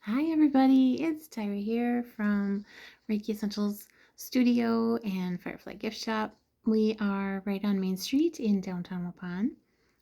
Hi everybody, it's Tyra here from Reiki Essentials Studio and Firefly Gift Shop. We are right on Main Street in downtown Waupun.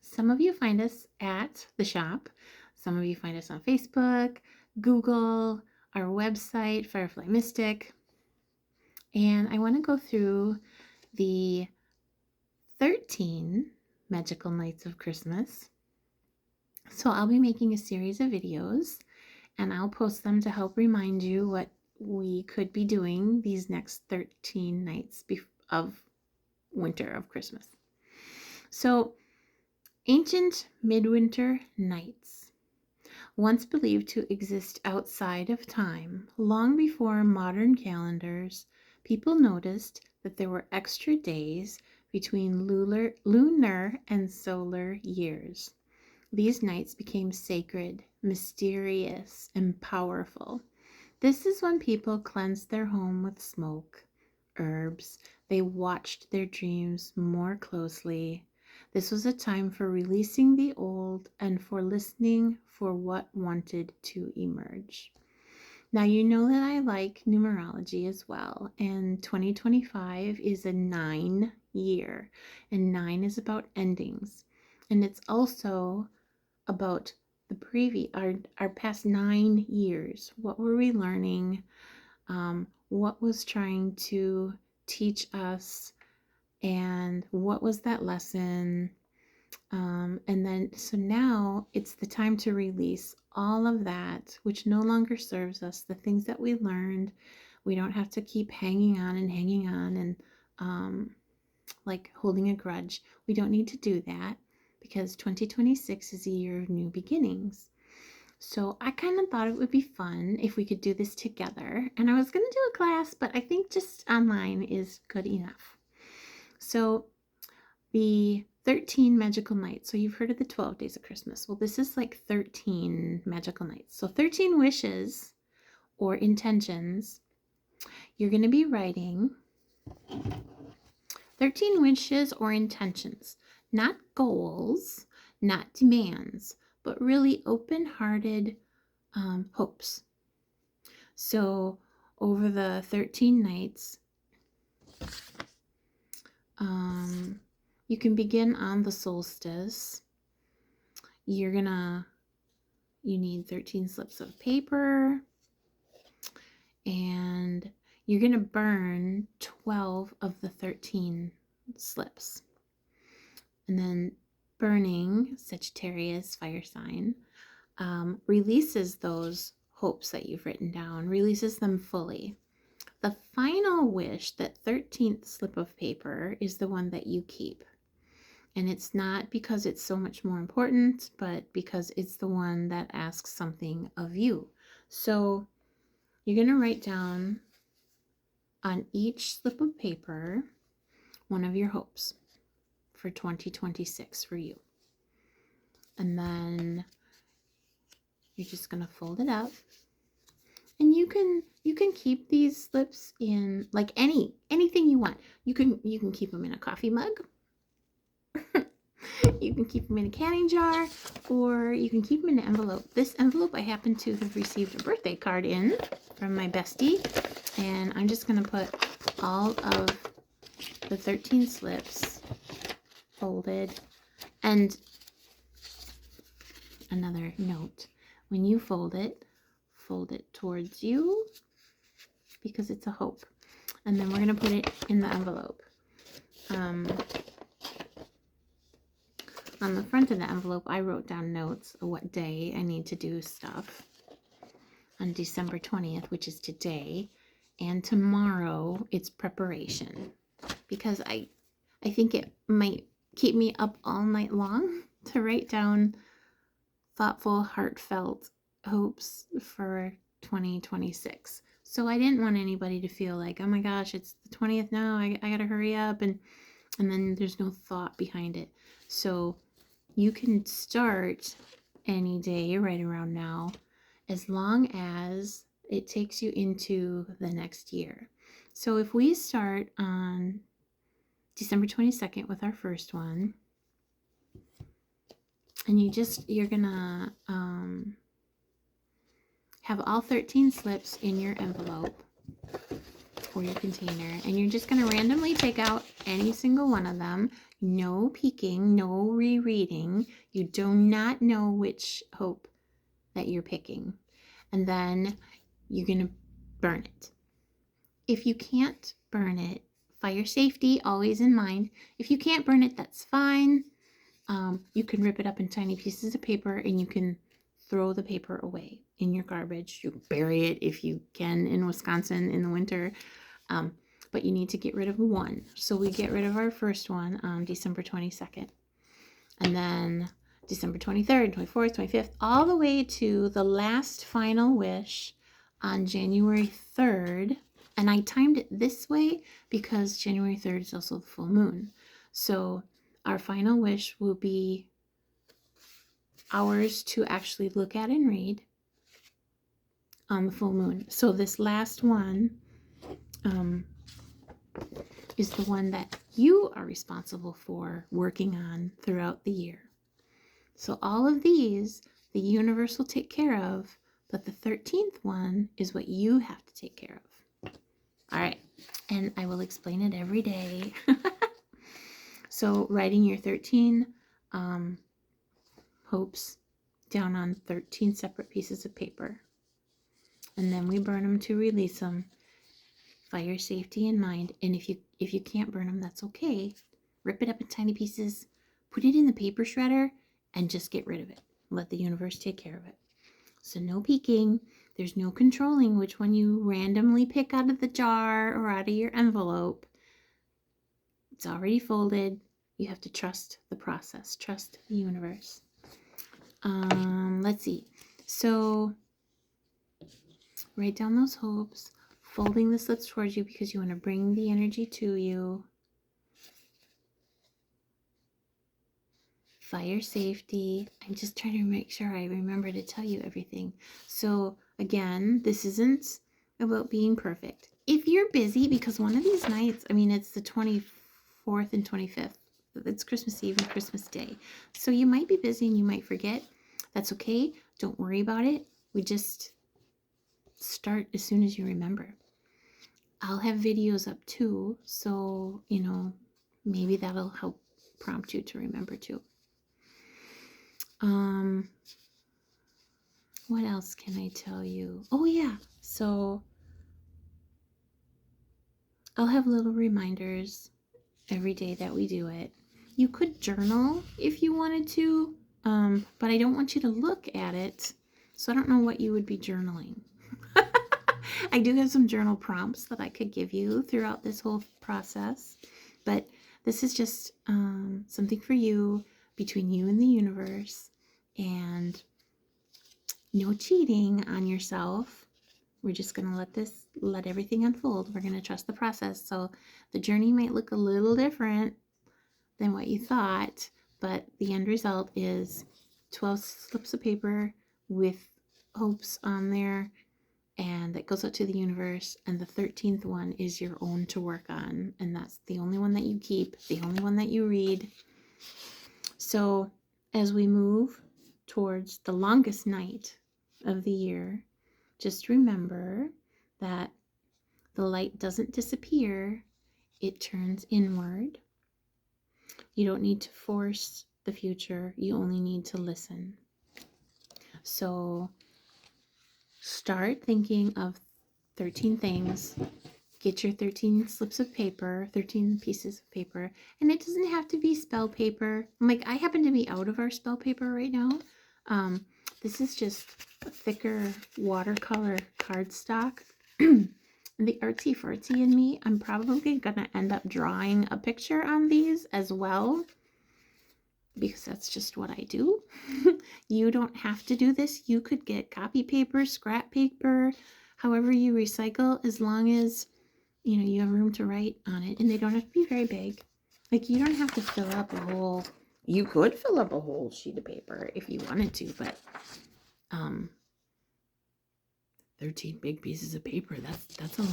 Some of you find us at the shop. Some of you find us on Facebook, Google, our website, Firefly Mystic. And I want to go through the 13 Magical Nights of Christmas. So I'll be making a series of videos and I'll post them to help remind you what we could be doing these next 13 nights of winter of Christmas. So, ancient midwinter nights, once believed to exist outside of time, long before modern calendars, people noticed that there were extra days between lunar and solar years. These nights became sacred, mysterious, and powerful. This is when people cleansed their home with smoke, herbs. They watched their dreams more closely. This was a time for releasing the old and for listening for what wanted to emerge. Now, you know that I like numerology as well, and 2025 is a 9 year, and 9 is about endings. And it's also about the our past 9 years. What were we learning? What was trying to teach us? And what was that lesson? And then, so now it's the time to release all of that which no longer serves us, the things that we learned. We don't have to keep hanging on and like holding a grudge. We don't need to do that because 2026 is a year of new beginnings. So I kind of thought it would be fun if we could do this together. And I was going to do a class, but I think just online is good enough. So the 13 magical nights. So you've heard of the 12 days of Christmas. Well, this is like 13 magical nights. So 13 wishes or intentions. You're going to be writing 13 wishes or intentions, not goals, not demands, but really open-hearted hopes. So over the 13 nights, you can begin on the solstice. You need 13 slips of paper, and you're gonna burn 12 of the 13 slips. And then burning, Sagittarius, fire sign, releases those hopes that you've written down, releases them fully. The final wish, that 13th slip of paper, is the one that you keep. And it's not because it's so much more important, but because it's the one that asks something of you. So you're going to write down on each slip of paper one of your hopes for 2026 for you. And then you're just going to fold it up. And you can keep these slips in like anything you want. You can keep them in a coffee mug. You can keep them in a canning jar, or you can keep them in an envelope. This envelope I happen to have received a birthday card in from my bestie, and I'm just going to put all of the 13 slips folded. And another note, when you fold it towards you because it's a hope. And then we're going to put it in the envelope. On the front of the envelope, I wrote down notes of what day I need to do stuff. On December 20th, which is today, and tomorrow, it's preparation. Because I think it might keep me up all night long to write down thoughtful, heartfelt hopes for 2026. So I didn't want anybody to feel like, oh my gosh, it's the 20th now, I gotta hurry up, and then there's no thought behind it. So you can start any day right around now, as long as it takes you into the next year. So if we start on December 22nd with our first one, and you're gonna have all 13 slips in your envelope or your container, and you're just going to randomly take out any single one of them. No peeking, no rereading. You do not know which hope that you're picking. And then you're going to burn it. If you can't burn it, fire safety always in mind. If you can't burn it, that's fine. You can rip it up in tiny pieces of paper, and you can throw the paper away in your garbage. You can bury it if you can in Wisconsin in the winter. But you need to get rid of one. So we get rid of our first one on December 22nd. And then December 23rd, 24th, 25th, all the way to the last final wish on January 3rd. And I timed it this way because January 3rd is also the full moon. So our final wish will be ours to actually look at and read on the full moon. So this last one is the one that you are responsible for working on throughout the year. So all of these, the universe will take care of, but the 13th one is what you have to take care of. All right, and I will explain it every day. So writing your 13 hopes down on 13 separate pieces of paper, and then we burn them to release them. Fire safety in mind, and if you can't burn them, that's okay. Rip it up in tiny pieces, put it in the paper shredder, and just get rid of it. Let the universe take care of it. So no peeking. There's no controlling which one you randomly pick out of the jar or out of your envelope. It's already folded. You have to trust the process. Trust the universe. Let's see. So write down those hopes. Folding the slips towards you because you want to bring the energy to you. Fire safety. I'm just trying to make sure I remember to tell you everything. So again, this isn't about being perfect. If you're busy, because one of these nights, I mean, it's the 24th and 25th. It's Christmas Eve and Christmas Day. So you might be busy and you might forget. That's okay. Don't worry about it. We just start as soon as you remember. I'll have videos up too, so, maybe that'll help prompt you to remember too. What else can I tell you? Oh yeah, so I'll have little reminders every day that we do it. You could journal if you wanted to, but I don't want you to look at it, so I don't know what you would be journaling. I do have some journal prompts that I could give you throughout this whole process, but this is just something for you, between you and the universe, and no cheating on yourself. We're just going to let everything unfold. We're going to trust the process. So the journey might look a little different than what you thought, but the end result is 12 slips of paper with hopes on there, and that goes out to the universe, and the 13th one is your own to work on, and that's the only one that you keep, the only one that you read. So as we move towards the longest night of the year, just remember that the light doesn't disappear, it turns inward. You don't need to force the future, you only need to listen. So start thinking of 13 things. Get your 13 slips of paper, 13 pieces of paper, and it doesn't have to be spell paper. I happen to be out of our spell paper right now. This is just a thicker watercolor cardstock. The artsy fartsy in me, I'm probably gonna end up drawing a picture on these as well, because that's just what I do. You don't have to do this. You could get copy paper, scrap paper, however you recycle, as long as you have room to write on it, and they don't have to be very big. You don't have to fill up a whole, you could fill up a whole sheet of paper if you wanted to, but 13 big pieces of paper, that's a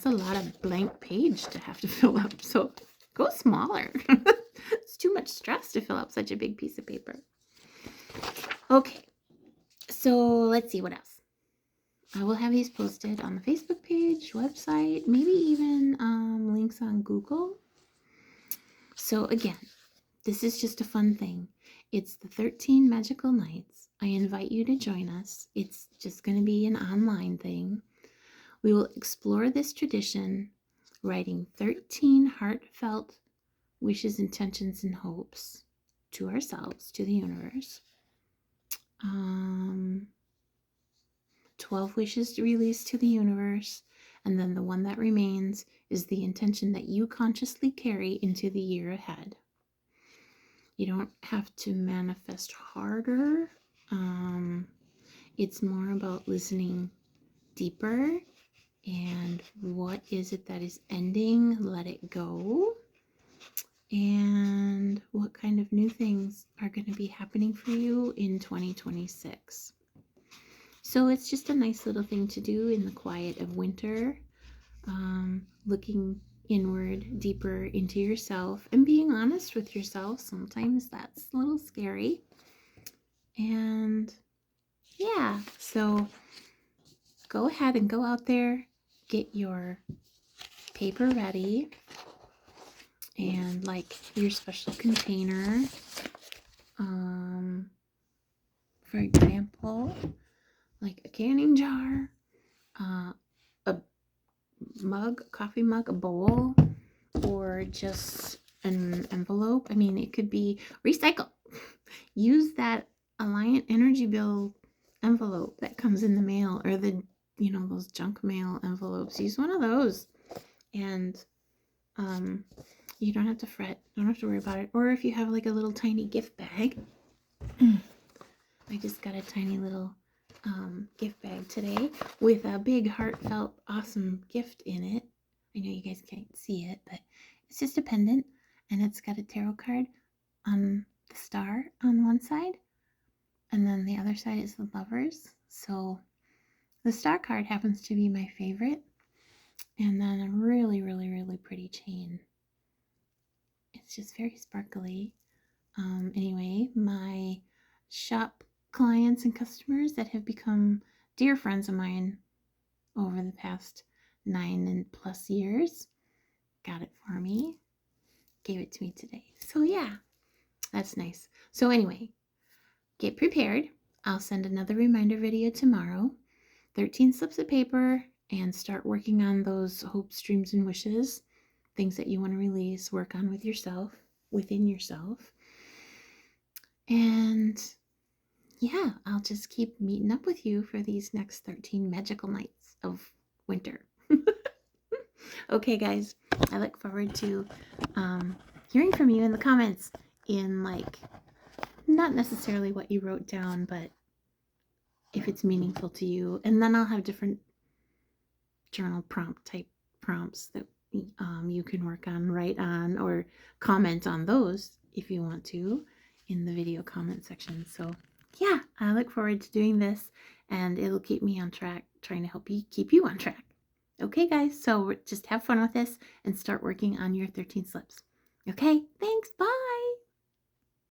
lot of blank page to have to fill up. So go smaller. It's too much stress to fill up such a big piece of paper. Okay, so let's see what else. I will have these posted on the Facebook page, website, maybe even links on Google. So again, this is just a fun thing. It's the 13 Magical Nights. I invite you to join us. It's just going to be an online thing. We will explore this tradition, writing 13 heartfelt wishes, intentions, and hopes to ourselves, to the universe. 12 wishes released to the universe, and then the one that remains is the intention that you consciously carry into the year ahead. You don't have to manifest harder. It's more about listening deeper and what is it that is ending, let it go, and what kind of new things are going to be happening for you in 2026. So it's just a nice little thing to do in the quiet of winter, looking inward, deeper into yourself, and being honest with yourself. Sometimes that's a little scary. And yeah, so go ahead and go out there, get your paper ready, and like your special container. For example, like a canning jar, a mug, coffee mug, a bowl, or just an envelope. I mean, it could be recycle. Use that Alliant Energy Bill envelope that comes in the mail, or the, those junk mail envelopes. Use one of those, and you don't have to fret, don't have to worry about it. Or if you have like a little tiny gift bag, I just got a tiny little gift bag today with a big heartfelt awesome gift in it. I know you guys can't see it, but it's just a pendant, and it's got a tarot card on the star on one side, and then the other side is the lovers. So the star card happens to be my favorite, and then a really, really, really pretty chain. It's just very sparkly. Anyway, my shop clients and customers that have become dear friends of mine over the past 9 and plus years got it for me, gave it to me today. So yeah, that's nice. So anyway, get prepared. I'll send another reminder video tomorrow. 13 slips of paper, and start working on those hopes, dreams, and wishes, things that you want to release, work on with yourself, within yourself. And yeah, I'll just keep meeting up with you for these next 13 magical nights of winter. Okay, guys, I look forward to hearing from you in the comments, in like, not necessarily what you wrote down, but if it's meaningful to you. And then I'll have different journal prompt type prompts that you can work on, write on, or comment on those if you want to in the video comment section. So yeah, I look forward to doing this, and it'll keep me on track, trying to help you keep you on track. Okay, guys, so just have fun with this and start working on your 13 slips. Okay, thanks, bye.